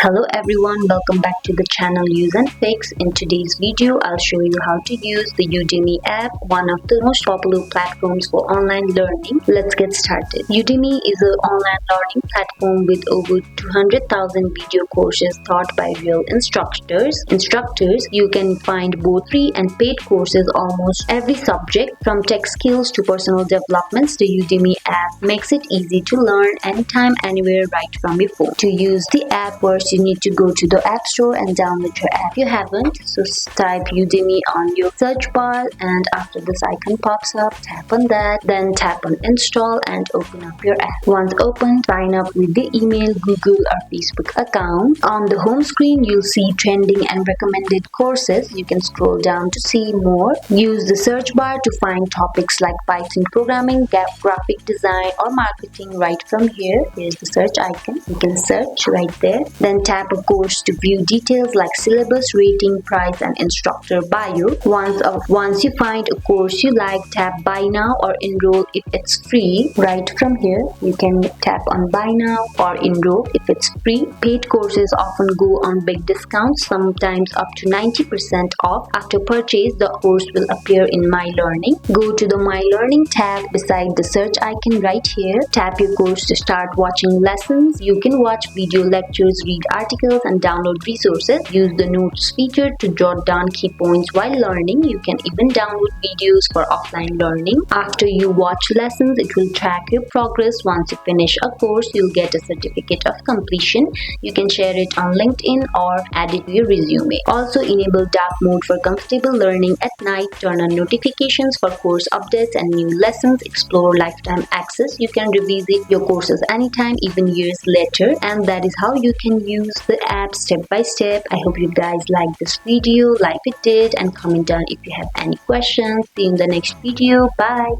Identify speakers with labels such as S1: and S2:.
S1: Hello everyone, welcome back to the channel useNfix. In today's video, I'll show you how to use the Udemy app, one of the most popular platforms for online learning. Let's get started. Udemy is an online learning platform with over 200,000 video courses taught by real instructors. You can find both free and paid courses almost every subject, from tech skills to personal developments. The Udemy app makes it easy to learn anytime, anywhere, right from your phone. To use the app, first you need to go to the App Store and download your app. If you haven't, so type Udemy on your search bar, and after this icon pops up, tap on that, then tap on install and open up your app. Once opened, sign up with the email, Google or Facebook account. On the home screen, you'll see trending and recommended courses. You can scroll down to see more. Use the search bar to find topics like Python programming, graphic design or marketing right from here. Here's the search icon. You can search right there. Then tap a course to view details like syllabus, rating, price and instructor bio. Once you find a course you like, tap buy now or enroll if it's free. Right from here, you can tap on buy now or enroll if it's free. Paid courses often go on big discounts, sometimes up to 90% off. After purchase, the course will appear in My Learning. Go to the My Learning tab beside the search icon right here. Tap your course to start watching lessons. You can watch video lectures, read articles and download resources. Use the notes feature to jot down key points while learning. You can even download videos for offline learning. After you watch lessons, it will track your progress. Once you finish a course, you'll get a certificate of completion. You can share it on LinkedIn or add it to your resume. Also, enable dark mode for comfortable learning at night. Turn on notifications for course updates and new lessons. Explore lifetime access. You can revisit your courses anytime, even years later. And that is how you can use the app step by step. I hope you guys like this video. Like it did, and comment down if you have any questions. See you in the next video. Bye.